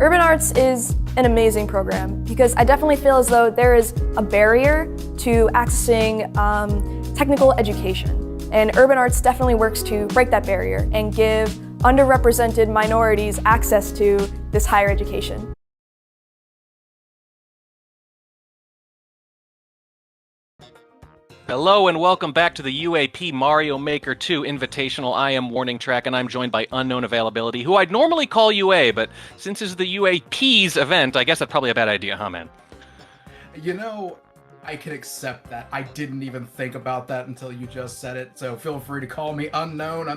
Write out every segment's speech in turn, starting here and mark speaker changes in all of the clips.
Speaker 1: Urban Arts is an amazing program because I definitely feel as though there is a barrier to accessing technical education. And Urban Arts definitely works to break that barrier and give underrepresented minorities access to this higher education.
Speaker 2: Hello and welcome back to the UAP Mario Maker 2 Invitational. I am Warning Track and I'm joined by Unknown Availability, who I'd normally call UA, but since it's the UAP's event, I guess that's probably a bad idea, huh, man?
Speaker 3: You know, I can accept that. I didn't even think about that until you just said it, so feel free to call me Unknown I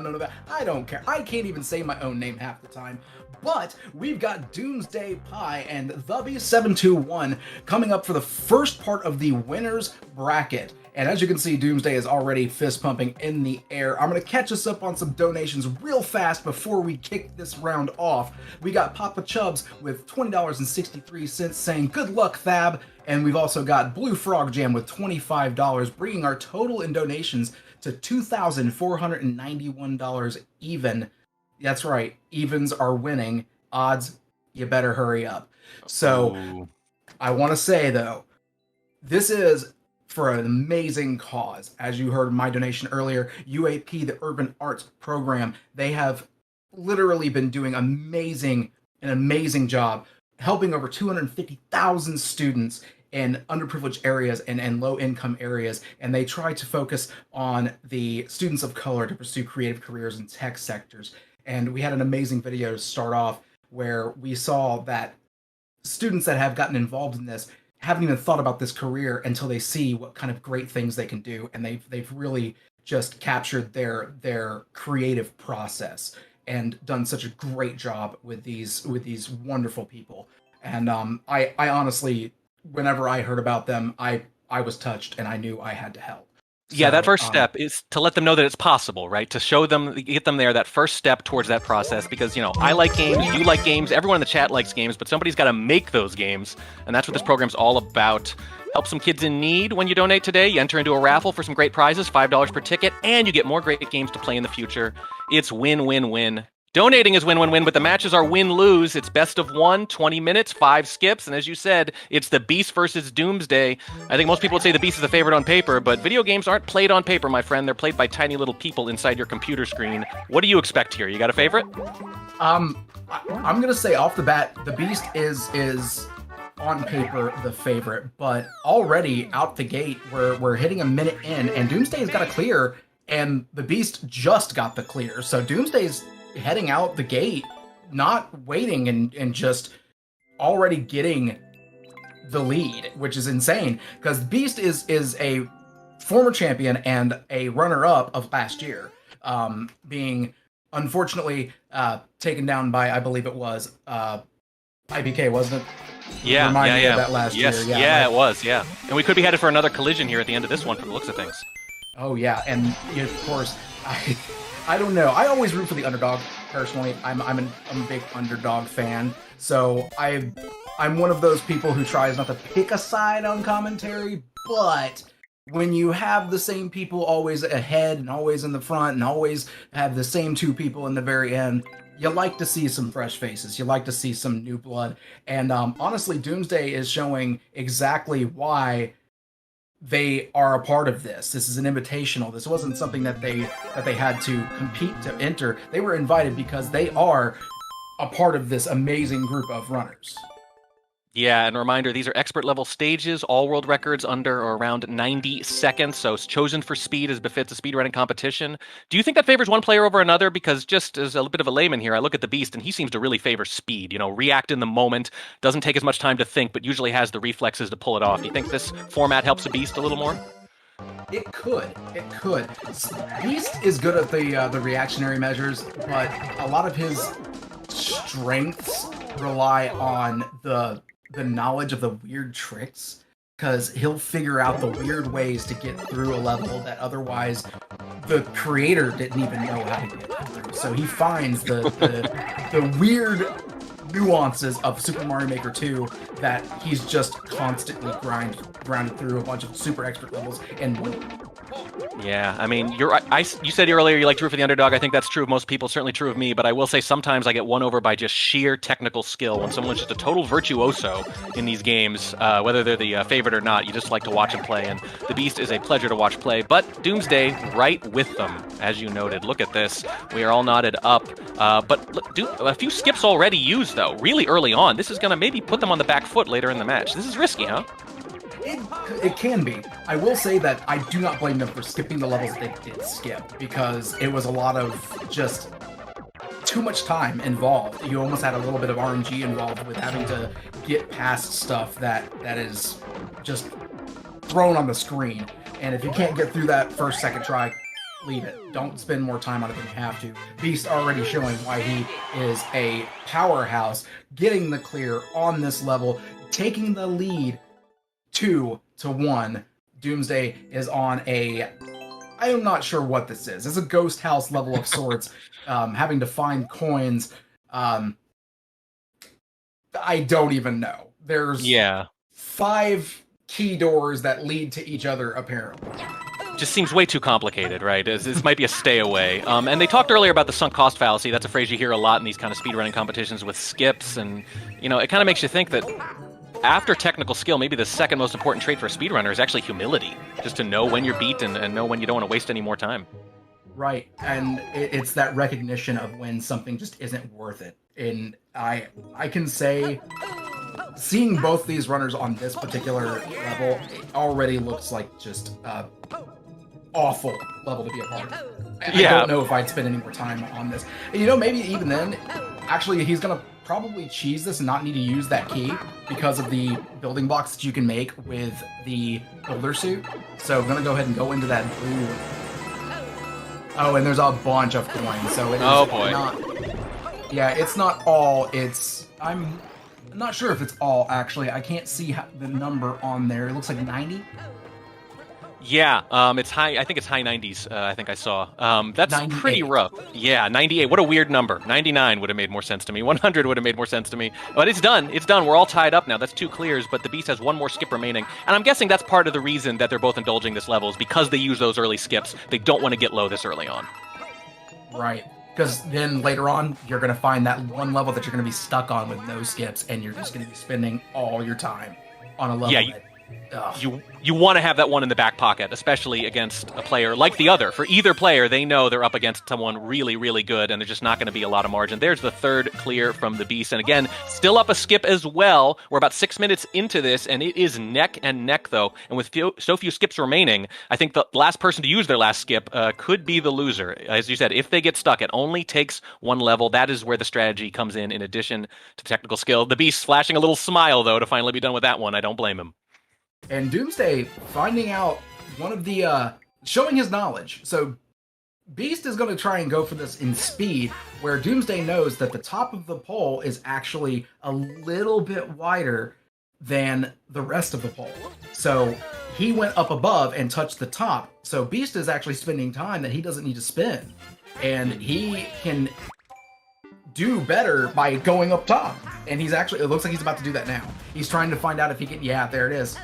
Speaker 3: don't care. I can't even say my own name half the time. But we've got Doomsday Pie and Thabeast721 coming up for the first part of the winner's bracket. And as you can see, Doomsday is already fist pumping in the air. I'm going to catch us up on some donations real fast before we kick this round off. We got Papa Chubbs with $20.63 saying, "Good luck, Thab." And we've also got Blue Frog Jam with $25, bringing our total in donations to $2,491 even. That's right, evens are winning. Odds, you better hurry up. So, I want to say, though, this is for an amazing cause. As you heard my donation earlier, UAP, the Urban Arts Program, they have literally been doing an amazing job helping over 250,000 students in underprivileged areas and low-income areas, and they try to focus on the students of color to pursue creative careers in tech sectors. And we had an amazing video to start off where we saw that students that have gotten involved in this haven't even thought about this career until they see what kind of great things they can do, and they've really just captured their creative process and done such a great job with these wonderful people. And I honestly, whenever I heard about them, I was touched and I knew I had to help.
Speaker 2: Yeah, that first step is to let them know that it's possible, right? To show them, get them there, that first step towards that process, because, you know, I like games, you like games, everyone in the chat likes games, but somebody's got to make those games, and that's what this program's all about. Help some kids in need. When you donate today, you enter into a raffle for some great prizes, $5 per ticket, and you get more great games to play in the future. It's win-win-win. Donating is win-win-win, but the matches are win-lose. It's best of 1, 20 minutes, 5 skips, and as you said, it's the Beast versus Doomsday. I think most people would say the Beast is the favorite on paper, but video games aren't played on paper, my friend. They're played by tiny little people inside your computer screen. What do you expect here? You got a favorite?
Speaker 3: I'm gonna say off the bat, the Beast is on paper the favorite, but already out the gate, we're hitting a minute in, and Doomsday's got a clear, and the Beast just got the clear, so Doomsday's heading out the gate, not waiting and just already getting the lead, which is insane, because Beast is a former champion and a runner-up of last year, being unfortunately taken down by, I believe it was IBK, wasn't it?
Speaker 2: Yeah,
Speaker 3: Remind me
Speaker 2: yeah.
Speaker 3: of that last year.
Speaker 2: Yeah, it was, yeah. And we could be headed for another collision here at the end of this one from the looks of things.
Speaker 3: Oh yeah, and of course, I don't know. I always root for the underdog. Personally, I'm a big underdog fan. So I'm one of those people who tries not to pick a side on commentary. But when you have the same people always ahead and always in the front and always have the same two people in the very end, you like to see some fresh faces. You like to see some new blood. And honestly, Doomsday is showing exactly why they are a part of this. This is an invitational. This wasn't something that they had to compete to enter. They were invited because they are a part of this amazing group of runners.
Speaker 2: Yeah, and a reminder, these are expert level stages, all world records under or around 90 seconds, so it's chosen for speed as befits a speedrunning competition. Do you think that favors one player over another? Because just as a bit of a layman here, I look at the Beast and he seems to really favor speed, you know, react in the moment, doesn't take as much time to think, but usually has the reflexes to pull it off. Do you think this format helps the Beast a little more?
Speaker 3: It could. Beast is good at the reactionary measures, but a lot of his strengths rely on the knowledge of the weird tricks, because he'll figure out the weird ways to get through a level that otherwise the creator didn't even know how to get through. So he finds the weird nuances of Super Mario Maker 2 that he's just constantly grounded through a bunch of super expert levels and winning.
Speaker 2: Yeah, I mean, you said earlier you like to root for the underdog. I think that's true of most people, certainly true of me, but I will say sometimes I get won over by just sheer technical skill. When someone's just a total virtuoso in these games, whether they're the favorite or not, you just like to watch them play, and the Beast is a pleasure to watch play. But Doomsday right with them, as you noted. Look at this. We are all knotted up, but look, a few skips already used, though, really early on. This is going to maybe put them on the back foot later in the match. This is risky, huh?
Speaker 3: It can be. I will say that I do not blame them for skipping the levels they did skip, because it was a lot of just too much time involved. You almost had a little bit of RNG involved with having to get past stuff that is just thrown on the screen. And if you can't get through that first, second try, leave it. Don't spend more time on it than you have to. Beast already showing why he is a powerhouse, getting the clear on this level, taking the lead 2-1. Doomsday is on I am not sure what this is. It's a ghost house level of sorts, having to find coins. I don't even know. There's 5 key doors that lead to each other, apparently.
Speaker 2: Just seems way too complicated, right? This might be a stay away. And they talked earlier about the sunk cost fallacy. That's a phrase you hear a lot in these kind of speedrunning competitions with skips, and it kind of makes you think that after technical skill, maybe the second most important trait for a speedrunner is actually humility. Just to know when you're beat and know when you don't want to waste any more time.
Speaker 3: Right, and it's that recognition of when something just isn't worth it. And I can say, seeing both these runners on this particular level, it already looks like just awful level to be a part of. I don't know if I'd spend any more time on this. And maybe even then, actually, he's going to probably cheese this and not need to use that key because of the building blocks that you can make with the builder suit. So I'm going to go ahead and go into that blue. Oh, and there's a bunch of coins, so it is not... Yeah, it's not all, I'm not sure if it's all, actually. I can't see the number on there. It looks like 90.
Speaker 2: Yeah, it's high. I think it's high 90s. I think I saw. That's
Speaker 3: 98.
Speaker 2: Pretty rough. Yeah, 98. What a weird number. 99 would have made more sense to me. 100 would have made more sense to me. But it's done. It's done. We're all tied up now. That's 2 clears, but the Beast has 1 more skip remaining. And I'm guessing that's part of the reason that they're both indulging this level is because they use those early skips. They don't want to get low this early on.
Speaker 3: Right. Because then later on, you're going to find that one level that you're going to be stuck on with no skips, and you're just going to be spending all your time on a level
Speaker 2: You want to have that one in the back pocket, especially against a player like the other. For either player, they know they're up against someone really, really good, and there's just not going to be a lot of margin. There's the 3rd clear from the Beast. And again, still up a skip as well. We're about 6 minutes into this, and it is neck and neck, though. And with so few skips remaining, I think the last person to use their last skip could be the loser. As you said, if they get stuck, it only takes 1 level. That is where the strategy comes in addition to technical skill. The Beast flashing a little smile, though, to finally be done with that one. I don't blame him.
Speaker 3: And Doomsday finding out one of the, showing his knowledge. So Beast is going to try and go for this in speed, where Doomsday knows that the top of the pole is actually a little bit wider than the rest of the pole. So he went up above and touched the top. So Beast is actually spending time that he doesn't need to spend. And he can do better by going up top. And he's actually, it looks like he's about to do that now. He's trying to find out if he can, yeah, there it is.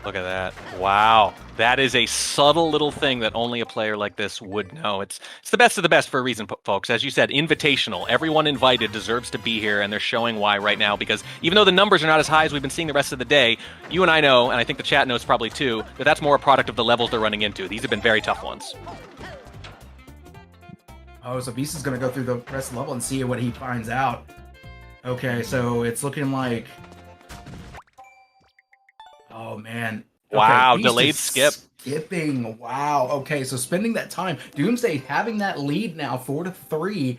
Speaker 2: Look at that. Wow. That is a subtle little thing that only a player like this would know. It's the best of the best for a reason, folks. As you said, invitational. Everyone invited deserves to be here, and they're showing why right now, because even though the numbers are not as high as we've been seeing the rest of the day, you and I know, and I think the chat knows probably too, that that's more a product of the levels they're running into. These have been very tough ones.
Speaker 3: Oh, so Beast is going to go through the rest of the level and see what he finds out. Okay, so it's looking like... Oh, man. Okay,
Speaker 2: wow,
Speaker 3: Beast
Speaker 2: delayed
Speaker 3: is
Speaker 2: skip.
Speaker 3: Skipping. Wow. Okay, so spending that time. Doomsday having that lead now, 4-3,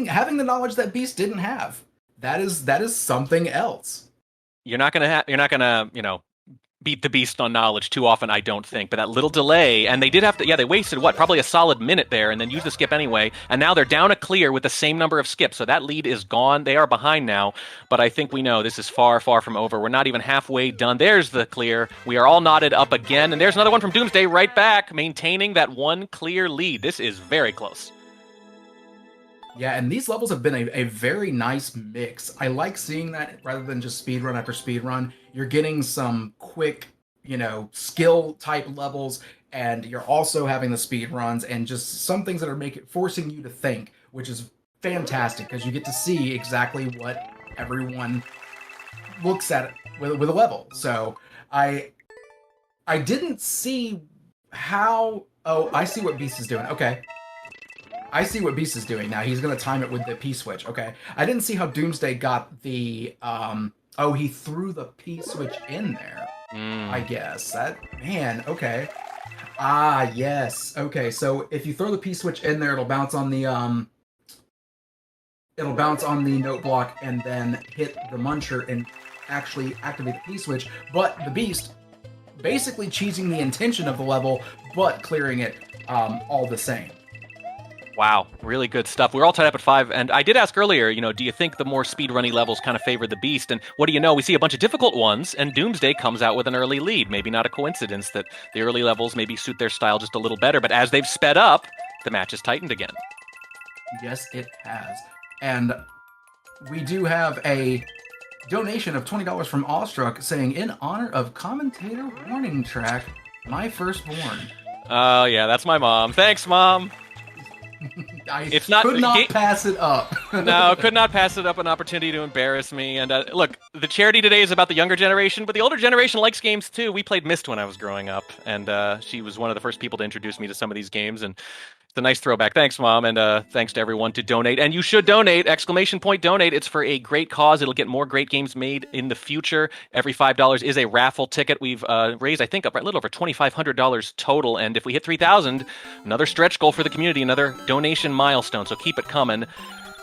Speaker 3: having the knowledge that Beast didn't have. That is something else.
Speaker 2: You're not gonna, beat the Beast on knowledge too often, I don't think. But that little delay, and they did have to, they wasted, probably a solid minute there, and then used the skip anyway, and now they're down a clear with the same number of skips, so that lead is gone. They are behind now, but I think we know this is far, far from over. We're not even halfway done. There's the clear. We are all knotted up again, and there's another one from Doomsday right back, maintaining that 1 clear lead. This is very close.
Speaker 3: Yeah, and these levels have been a very nice mix. I like seeing that rather than just speedrun after speedrun. You're getting some quick, skill type levels, and you're also having the speed runs and just some things that are forcing you to think, which is fantastic because you get to see exactly what everyone looks at with a level. So I didn't see how. Oh, I see what Beast is doing. Okay. I see what Beast is doing now. He's going to time it with the P-switch. Okay. I didn't see how Doomsday got the... Oh, he threw the P-switch in there, I guess. Man, okay. Ah, yes. Okay, so if you throw the P-switch in there, it'll bounce on the... It'll bounce on the note block and then hit the Muncher and actually activate the P-switch. But the Beast basically cheating the intention of the level, but clearing it all the same.
Speaker 2: Wow, really good stuff. We're all tied up at 5, and I did ask earlier, do you think the more speedrunny levels kind of favor the Beast? And what do you know? We see a bunch of difficult ones, and Doomsday comes out with an early lead. Maybe not a coincidence that the early levels maybe suit their style just a little better, but as they've sped up, the match has tightened again.
Speaker 3: Yes, it has. And we do have a donation of $20 from Awestruck saying, in honor of commentator warning track, my firstborn.
Speaker 2: Oh, yeah, that's my mom. Thanks, Mom.
Speaker 3: Could not pass it up.
Speaker 2: No, could not pass it up, an opportunity to embarrass me. And look, the charity today is about the younger generation, but the older generation likes games too. We played Myst when I was growing up, and she was one of the first people to introduce me to some of these games, and it's a nice throwback. Thanks, Mom, and thanks to everyone to donate. And you should donate, ! Donate. It's for a great cause. It'll get more great games made in the future. Every $5 is a raffle ticket. We've raised, I think, a little over $2,500 total, and if we hit 3,000, another stretch goal for the community, another donation milestone, so keep it coming.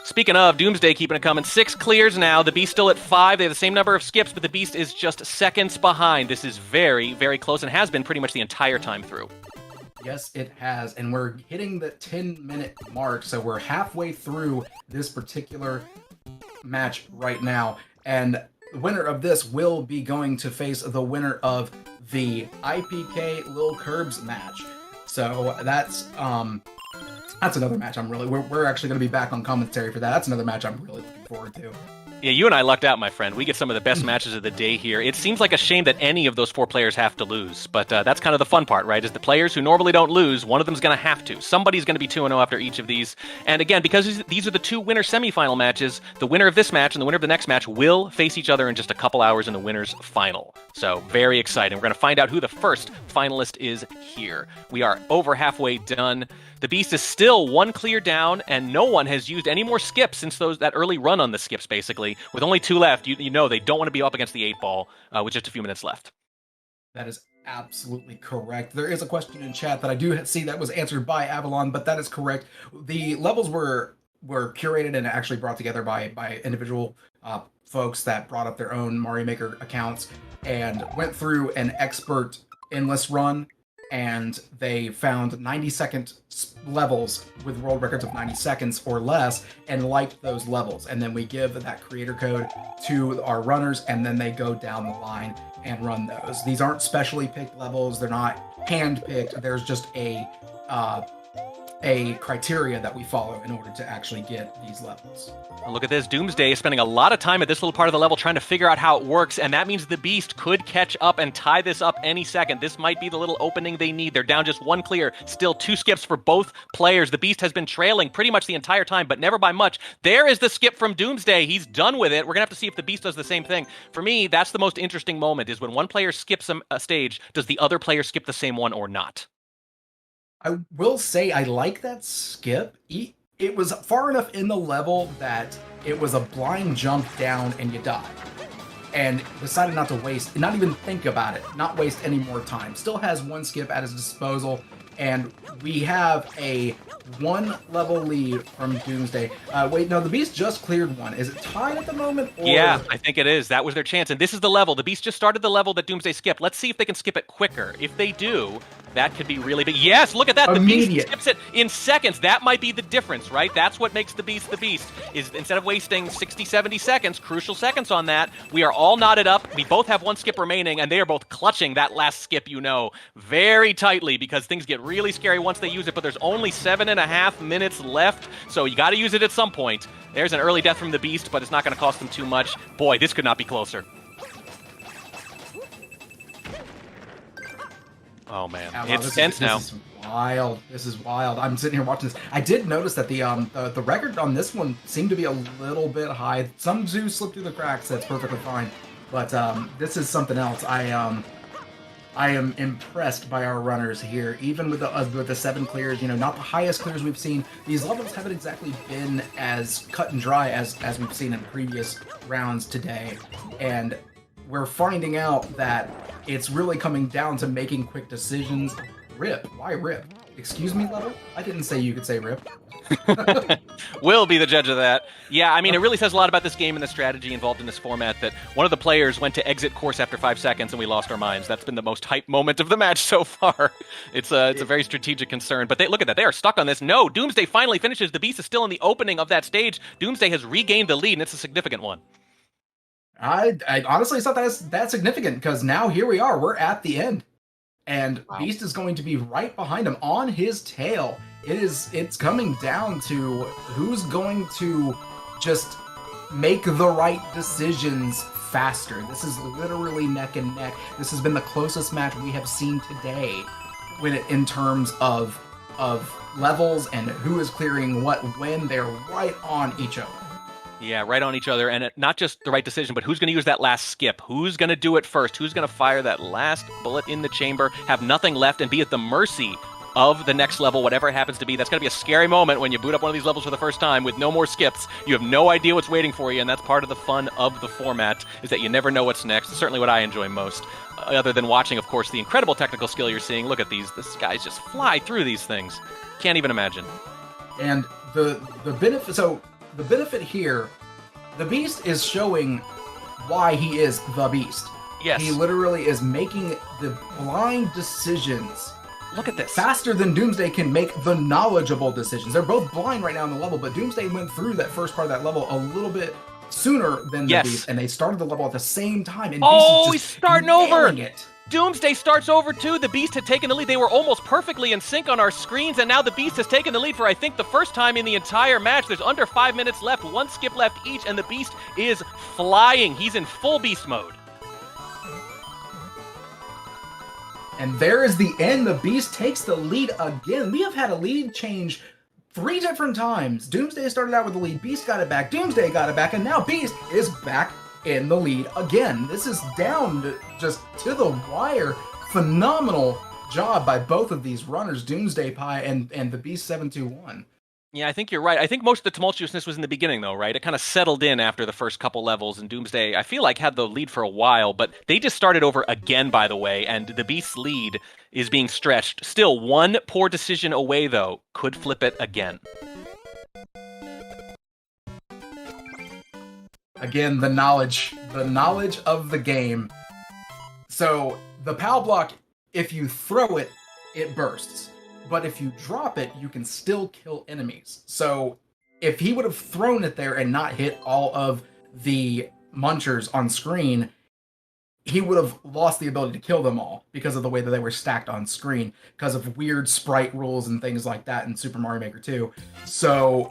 Speaker 2: Speaking of, Doomsday keeping it coming. 6 clears now. The Beast still at 5. They have the same number of skips, but the Beast is just seconds behind. This is very, very close and has been pretty much the entire time through.
Speaker 3: Yes, it has, and we're hitting the 10-minute mark, so we're halfway through this particular match right now, and the winner of this will be going to face the winner of the IPK Lil Curbs match. So that's another match we're actually going to be back on commentary for that. That's another match I'm really looking forward to.
Speaker 2: Yeah, you and I lucked out, my friend. We get some of the best matches of the day here. It seems like a shame that any of those 4 players have to lose, but that's kind of the fun part, right? Is the players who normally don't lose, one of them's going to have to. Somebody's going to be 2-0 after each of these. And again, because these are the 2 winner semifinal matches, the winner of this match and the winner of the next match will face each other in just a couple hours in the winner's final. So very exciting. We're going to find out who the first finalist is here. We are over halfway done. The Beast is still 1 clear down, and no one has used any more skips since that early run on the skips, basically. With only 2 left, you know they don't want to be up against the 8 ball with just a few minutes left.
Speaker 3: That is absolutely correct. There is a question in chat that I do see that was answered by Avalon, but that is correct. The levels were curated and actually brought together by individual folks that brought up their own Mario Maker accounts and went through an expert endless run, and they found 90-second levels with world records of 90 seconds or less and liked those levels. And then we give that creator code to our runners, and then they go down the line and run those. These aren't specially picked levels. They're not hand-picked. There's just a criteria that we follow in order to actually get these levels.
Speaker 2: Look at this. Doomsday is spending a lot of time at this little part of the level trying to figure out how it works, and that means the Beast could catch up and tie this up any second. This might be the little opening they need. They're down just 1 clear. Still 2 skips for both players. The Beast has been trailing pretty much the entire time, but never by much. There is the skip from Doomsday. He's done with it. We're going to have to see if the Beast does the same thing. For me, that's the most interesting moment, is when one player skips a stage, does the other player skip the same one or not?
Speaker 3: I will say I like that skip. It was far enough in the level that it was a blind jump down and you die. And decided not to waste, not even think about it, not waste any more time. Still has 1 skip at his disposal, and we have a 1 level lead from Doomsday. Wait, no, the Beast just cleared 1. Is it tied at the moment? Or...
Speaker 2: Yeah, I think it is. That was their chance. And this is the level. The Beast just started the level that Doomsday skipped. Let's see if they can skip it quicker. If they do, that could be really big. Yes, look at that. The Beast skips it in seconds. That might be the difference, right? That's what makes the Beast, is instead of wasting 60, 70 seconds, crucial seconds on that, we are all knotted up. We both have 1 skip remaining, and they are both clutching that last skip, very tightly, because things get really scary once they use it, but there's only 7.5 minutes left, so you got to use it at some point. There's an early death from the Beast, but it's not going to cost them too much. Boy, this could not be closer. Oh man,
Speaker 3: wow,
Speaker 2: it's tense now.
Speaker 3: This is wild. This is wild. I'm sitting here watching this. I did notice that the record on this one seemed to be a little bit high. Some do slip through the cracks. That's perfectly fine. But this is something else. I am impressed by our runners here, even with the 7 clears. You know, not the highest clears we've seen. These levels haven't exactly been as cut and dry as we've seen in previous rounds today, and we're finding out that it's really coming down to making quick decisions. Rip. Why rip? Excuse me, level? I didn't say you could say rip.
Speaker 2: We'll be the judge of that. Yeah, I mean, it really says a lot about this game and the strategy involved in this format that one of the players went to exit course after 5 seconds and we lost our minds. That's been the most hype moment of the match so far. It's a very strategic concern. But look at that. They are stuck on this. No, Doomsday finally finishes. The Beast is still in the opening of that stage. Doomsday has regained the lead, and it's a significant one.
Speaker 3: I honestly thought that's significant, because now here we are. We're at the end. And
Speaker 2: Wow.
Speaker 3: Beast is going to be right behind him on his tail. It's coming down to who's going to just make the right decisions faster. This is literally neck and neck. This has been the closest match we have seen today in terms of levels and who is clearing what when. They're right on each other.
Speaker 2: Yeah, right on each other, and not just the right decision, but who's going to use that last skip? Who's going to do it first? Who's going to fire that last bullet in the chamber, have nothing left, and be at the mercy of the next level, whatever it happens to be? That's going to be a scary moment when you boot up one of these levels for the first time with no more skips. You have no idea what's waiting for you, and that's part of the fun of the format, is that you never know what's next. It's certainly what I enjoy most, other than watching, of course, the incredible technical skill you're seeing. Look at these. This guys just fly through these things. Can't even imagine.
Speaker 3: And the benefit here, the Beast is showing why he is the Beast.
Speaker 2: Yes.
Speaker 3: He literally is making the blind decisions
Speaker 2: Look at this.
Speaker 3: faster than Doomsday can make the knowledgeable decisions. They're both blind right now on the level, but Doomsday went through that first part of that level a little bit sooner than the Beast, and they started the level at the same time. And Beast is
Speaker 2: he's starting over.
Speaker 3: it.
Speaker 2: Doomsday starts over too. The Beast had taken the lead. They were almost perfectly in sync on our screens, and now the Beast has taken the lead for, I think, the first time in the entire match. There's under 5 minutes left, 1 skip left each, and the Beast is flying. He's in full Beast mode.
Speaker 3: And there is the end. The Beast takes the lead again. We have had a lead change 3 different times. Doomsday started out with the lead. Beast got it back. Doomsday got it back. And now Beast is back in the lead again. This is down just to the wire. Phenomenal job by both of these runners, Doomsday Pie and the Beast721.
Speaker 2: Yeah, I think you're right. I think most of the tumultuousness was in the beginning, though, right? It kind of settled in after the first couple levels, and Doomsday, I feel like, had the lead for a while, but they just started over again, by the way, and the Beast's lead is being stretched. Still, one poor decision away, though, could flip it again.
Speaker 3: Again, the knowledge of the game. So, the POW block, if you throw it, it bursts. But if you drop it, you can still kill enemies. So if he would have thrown it there and not hit all of the munchers on screen, he would have lost the ability to kill them all because of the way that they were stacked on screen, because of weird sprite rules and things like that in Super Mario Maker 2. So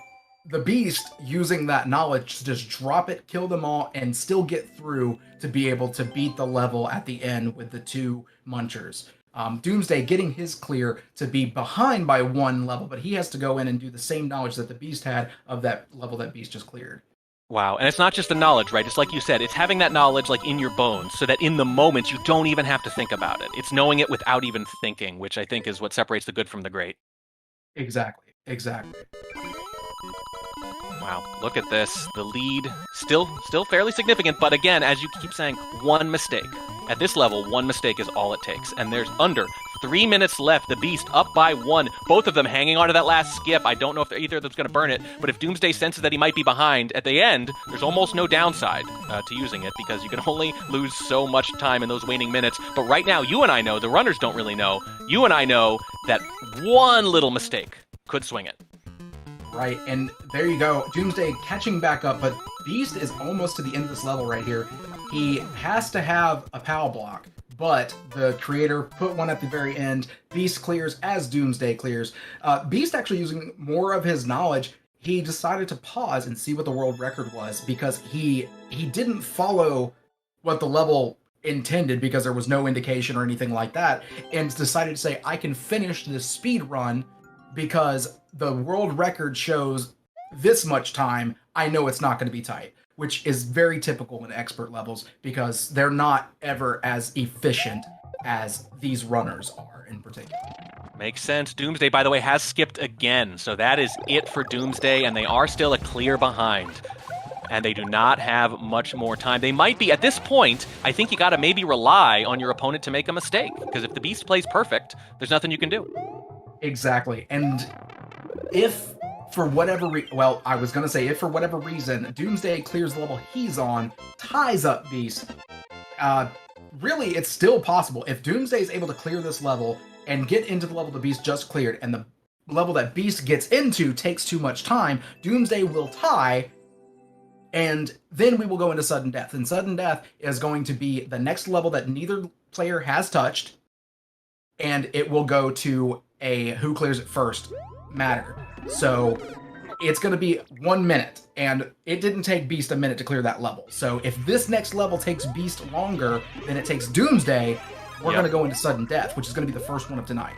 Speaker 3: the Beast, using that knowledge to just drop it, kill them all, and still get through to be able to beat the level at the end with the 2 munchers. Doomsday getting his clear to be behind by 1 level, but he has to go in and do the same knowledge that the Beast had of that level that Beast just cleared.
Speaker 2: Wow, and it's not just the knowledge, right? It's like you said, it's having that knowledge like in your bones, so that in the moment you don't even have to think about it. It's knowing it without even thinking, which I think is what separates the good from the great.
Speaker 3: Exactly.
Speaker 2: Wow, look at this. The lead still fairly significant, but again, as you keep saying, 1 mistake. At this level, 1 mistake is all it takes, and there's under 3 minutes left. The Beast up by 1. Both of them hanging on to that last skip. I don't know if either of them's going to burn it, but if Doomsday senses that he might be behind, at the end, there's almost no downside to using it, because you can only lose so much time in those waning minutes. But right now, you and I know, the runners don't really know, you and I know that 1 little mistake could swing it.
Speaker 3: Right, and there you go. Doomsday catching back up, but Beast is almost to the end of this level right here. He has to have a POW block, but the creator put one at the very end. Beast clears as Doomsday clears. Beast actually using more of his knowledge, he decided to pause and see what the world record was, because he didn't follow what the level intended because there was no indication or anything like that, and decided to say, I can finish this speed run because the world record shows this much time. I know it's not going to be tight, which is very typical in expert levels because they're not ever as efficient as these runners are in particular.
Speaker 2: Makes sense. Doomsday, by the way, has skipped again, so that is it for Doomsday, and they are still a clear behind. And they do not have much more time. They might be, at this point, I think you gotta maybe rely on your opponent to make a mistake, because if the Beast plays perfect, there's nothing you can do.
Speaker 3: Exactly, and if for whatever well, I was gonna say, if for whatever reason, Doomsday clears the level he's on, ties up Beast, really, it's still possible. If Doomsday is able to clear this level and get into the level the Beast just cleared, and the level that Beast gets into takes too much time, Doomsday will tie, and then we will go into Sudden Death. And Sudden Death is going to be the next level that neither player has touched, and it will go to a who clears it first matter. So it's going to be 1 minute, and it didn't take Beast a minute to clear that level. So if this next level takes Beast longer than it takes Doomsday, we're going to go into Sudden Death, which is going to be the first one of tonight.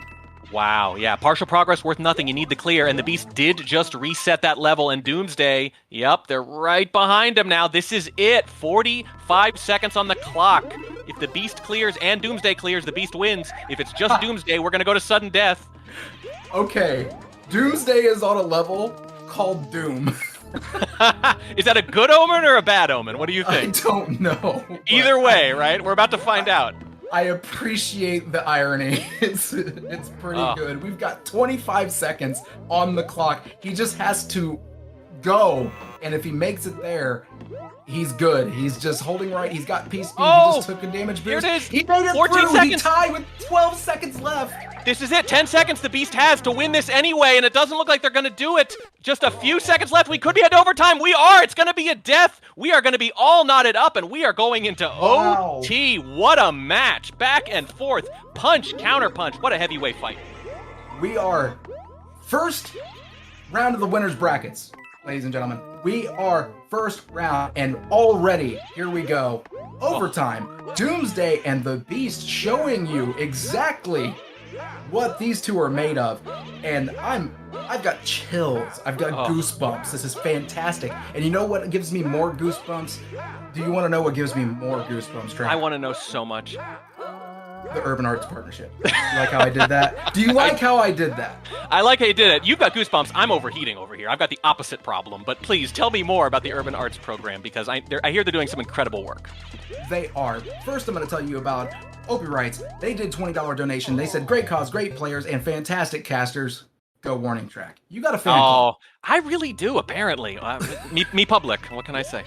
Speaker 2: Wow, yeah, partial progress worth nothing. You need the clear, and the Beast did just reset that level, and Doomsday, yep, they're right behind him now. This is it. 45 seconds on the clock. If the Beast clears and Doomsday clears, the Beast wins. If it's just Doomsday, we're going to go to Sudden Death.
Speaker 3: Okay, Doomsday is on a level called Doom.
Speaker 2: Is that a good omen or a bad omen? What do you think?
Speaker 3: I don't know.
Speaker 2: Either way, right? We're about to find out.
Speaker 3: I appreciate the irony. It's pretty good. We've got 25 seconds on the clock. He just has to go, and if he makes it there, he's good. He's just holding right. He's got peace speed. He just took a damage boost.
Speaker 2: Here it is.
Speaker 3: He made it
Speaker 2: 14
Speaker 3: through.
Speaker 2: seconds.
Speaker 3: He tied with 12 seconds left.
Speaker 2: This is it. 10 seconds the Beast has to win this anyway, and it doesn't look like they're going to do it. Just a few seconds left. We could be at overtime. We are. It's going to be a death. We are going to be all knotted up, and we are going into OT. What a match. Back and forth. Punch, counter punch. What a heavyweight fight.
Speaker 3: We are first round of the winners brackets, ladies and gentlemen. We are first round, and already, here we go. Overtime. Doomsday and the Beast showing you exactly what these two are made of. And I've got chills. I've got goosebumps. This is fantastic. And you know what gives me more goosebumps? Do you want to know what gives me more goosebumps, Trent?
Speaker 2: I want to know so much.
Speaker 3: The Urban Arts Partnership. You like how I did that? Do you like how I did that?
Speaker 2: I like how you did it. You've got goosebumps. I'm overheating over here. I've got the opposite problem. But please tell me more about the Urban Arts program, because I hear they're doing some incredible work.
Speaker 3: They are. First, I'm going to tell you about Opie Rights. They did $20 donation. They said, great cause, great players, and fantastic casters. Go warning track. You got a fan club.
Speaker 2: I really do, apparently. Me public. What can I say?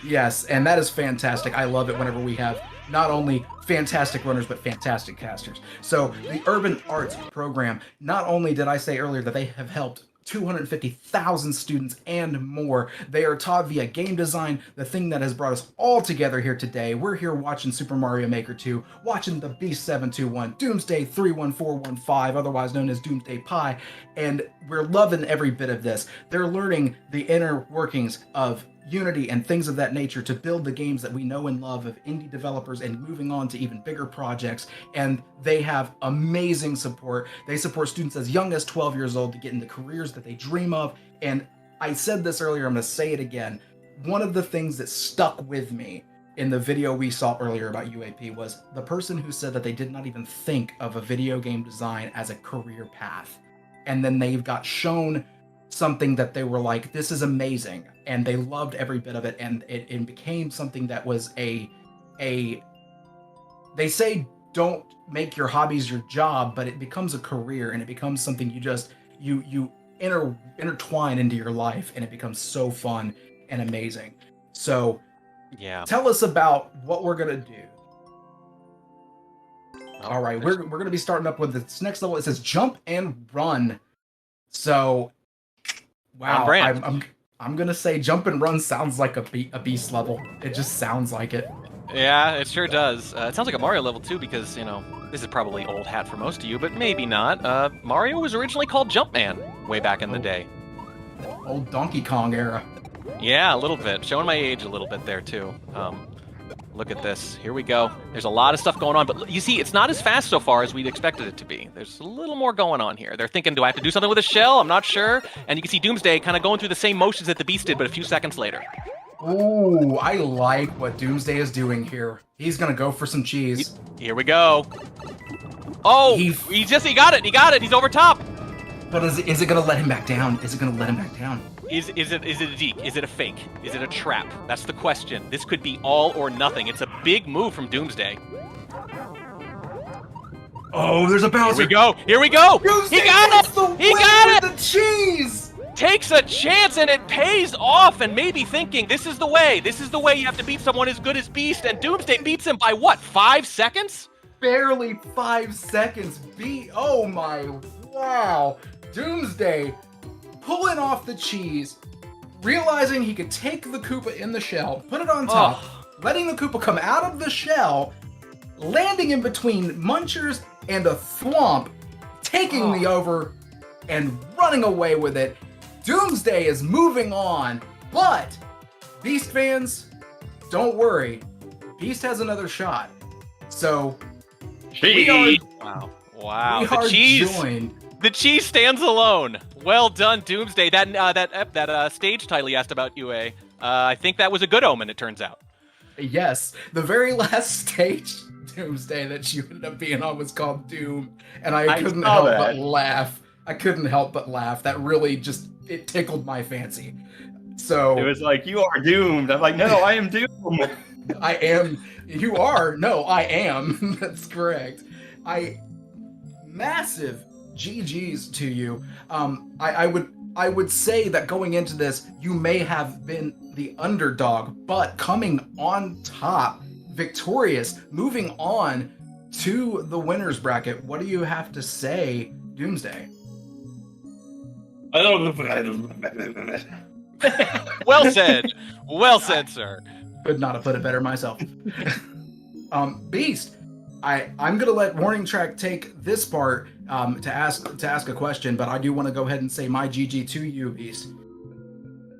Speaker 3: Yes, and that is fantastic. I love it whenever we have not only fantastic runners, but fantastic casters. So the Urban Arts program, not only did I say earlier that they have helped 250,000 students and more. They are taught via game design, the thing that has brought us all together here today. We're here watching Super Mario Maker 2, watching Thabeast721, Doomsday31415, otherwise known as Doomsday Pie, and we're loving every bit of this. They're learning the inner workings of Unity and things of that nature to build the games that we know and love of indie developers and moving on to even bigger projects. And they have amazing support. They support students as young as 12 years old to get into careers that they dream of. And I said this earlier, I'm going to say it again. One of the things that stuck with me in the video we saw earlier about UAP was the person who said that they did not even think of a video game design as a career path. And then they've got shown something that they were like, this is amazing, and they loved every bit of it, and it became something that was they say don't make your hobbies your job, but it becomes a career, and it becomes something you intertwine into your life, and it becomes so fun and amazing. So
Speaker 2: yeah,
Speaker 3: tell us about what we're gonna do. All right, we're gonna be starting up with this next level. It says jump and run. So wow, I'm gonna say jump and run sounds like a beast level. It just sounds like it.
Speaker 2: Yeah, it sure does. It sounds like a Mario level too, because this is probably old hat for most of you, but maybe not. Mario was originally called Jumpman way back in the day.
Speaker 3: Old Donkey Kong era.
Speaker 2: Yeah, a little bit. Showing my age a little bit there too. Look at this. Here we go. There's a lot of stuff going on, but you see, it's not as fast so far as we'd expected it to be. There's a little more going on here. They're thinking, do I have to do something with a shell? I'm not sure. And you can see Doomsday kind of going through the same motions that the Beast did, but a few seconds later.
Speaker 3: Ooh, I like what Doomsday is doing here. He's gonna go for some cheese.
Speaker 2: Here we go. Oh, he got it. He got it. He's over top.
Speaker 3: But is it gonna let him back down? Is it gonna let him back down?
Speaker 2: Is it a deke? Is it a fake? Is it a trap? That's the question. This could be all or nothing. It's a big move from Doomsday.
Speaker 3: Oh, there's a bouncer.
Speaker 2: Here we go. Here we go.
Speaker 3: Doomsday
Speaker 2: He got it. He got it.
Speaker 3: The cheese.
Speaker 2: Takes a chance and it pays off, and maybe thinking this is the way. This is the way you have to beat someone as good as Beast, and Doomsday beats him by what? 5 seconds?
Speaker 3: Barely 5 seconds. Oh my, wow. Doomsday pulling off the cheese, realizing he could take the Koopa in the shell, put it on top, letting the Koopa come out of the shell, landing in between Munchers and a Thwomp, taking the over and running away with it. Doomsday is moving on, but Beast fans, don't worry. Beast has another shot. So
Speaker 2: Wow.
Speaker 3: We are joined.
Speaker 2: The cheese stands alone. Well done, Doomsday. That stage title you asked about, UA. I think that was a good omen, it turns out.
Speaker 3: Yes, the very last stage Doomsday that you ended up being on was called Doom, and I couldn't help but laugh. I couldn't help but laugh. That really just, it tickled my fancy. So
Speaker 4: it was like, you are doomed. I'm like, no, I am doomed.
Speaker 3: I am. You are. No, I am. That's correct. Massive GGs to you. I would say that going into this, you may have been the underdog, but coming on top, victorious, moving on to the winners bracket. What do you have to say, Doomsday?
Speaker 2: Well said. Well said, sir.
Speaker 3: Could not have put it better myself. Beast, I'm gonna let Warning Track take this part to ask a question, but I do want to go ahead and say my GG to you, Beast.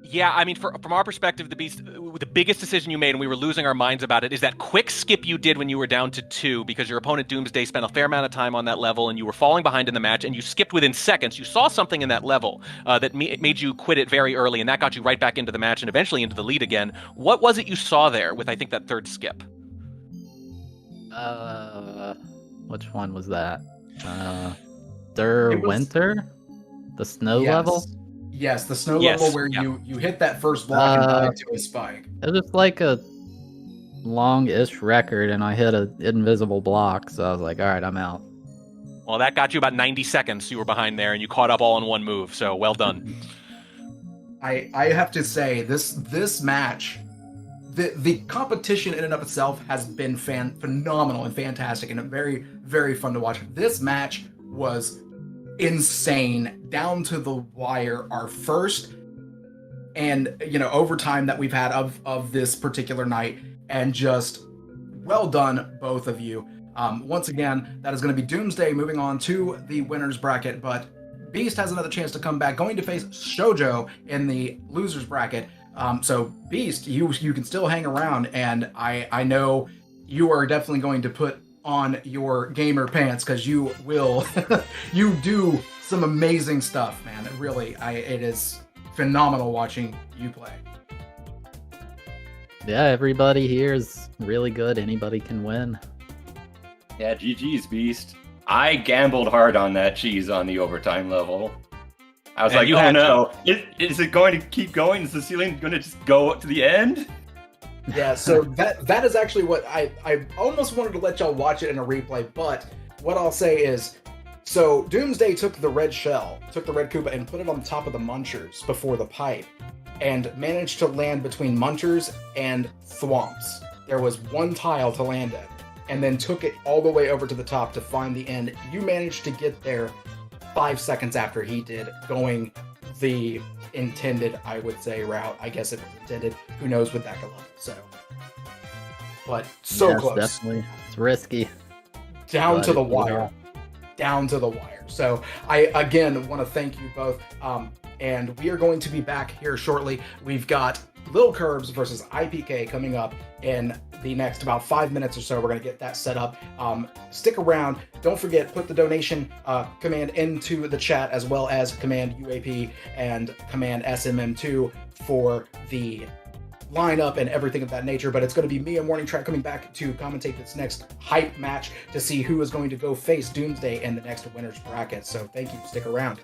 Speaker 2: Yeah, I mean, from our perspective, the Beast, the biggest decision you made, and we were losing our minds about it, is that quick skip you did when you were down to 2, because your opponent Doomsday spent a fair amount of time on that level, and you were falling behind in the match, and you skipped within seconds. You saw something in that level that made you quit it very early, and that got you right back into the match and eventually into the lead again. What was it you saw there with, I think, that third skip?
Speaker 5: Which one was that? Winter? The snow level?
Speaker 3: Yes, the snow level where you hit that first block and died to a spike.
Speaker 5: It was like a long-ish record, and I hit an invisible block, so I was like, all right, I'm out.
Speaker 2: Well, that got you about 90 seconds. You were behind there, and you caught up all in one move, so well done.
Speaker 3: I have to say, this match, the competition in and of itself has been phenomenal and fantastic, and very, very fun to watch. This match was insane, down to the wire. Our first and overtime that we've had of this particular night, and just well done, both of you. Once again, that is going to be Doomsday moving on to the winners bracket, but Beast has another chance to come back, going to face Shoujo in the losers bracket. So Beast, you can still hang around, and I know you are definitely going to put on your gamer pants, because you will you do some amazing stuff, man. It is phenomenal watching you play.
Speaker 5: Yeah, everybody here is really good. Anybody can win.
Speaker 4: Yeah, GG's, Beast. I gambled hard on that cheese on the overtime level. I was like, oh no, is it going to keep going? Is the ceiling going to just go up to the end?
Speaker 3: Yeah, so that is actually what I almost wanted to let y'all watch it in a replay, but what I'll say is, so Doomsday took the red Koopa and put it on top of the Munchers before the pipe, and managed to land between Munchers and Thwomps. There was one tile to land at, and then took it all the way over to the top to find the end. You managed to get there 5 seconds after he did, going the intended, I would say, route. I guess it was intended. Who knows with that level. So, but so close.
Speaker 5: Definitely. It's risky.
Speaker 3: Down to the wire. Down to the wire. So I again want to thank you both. And we are going to be back here shortly. We've got Lil Curbs versus IPK coming up in the next about 5 minutes or so. We're going to get that set up. Stick around. Don't forget, put the donation command into the chat, as well as command UAP and command SMM2 for the lineup and everything of that nature. But it's going to be me and Morning Track coming back to commentate this next hype match to see who is going to go face Doomsday in the next winner's bracket. So thank you. Stick around.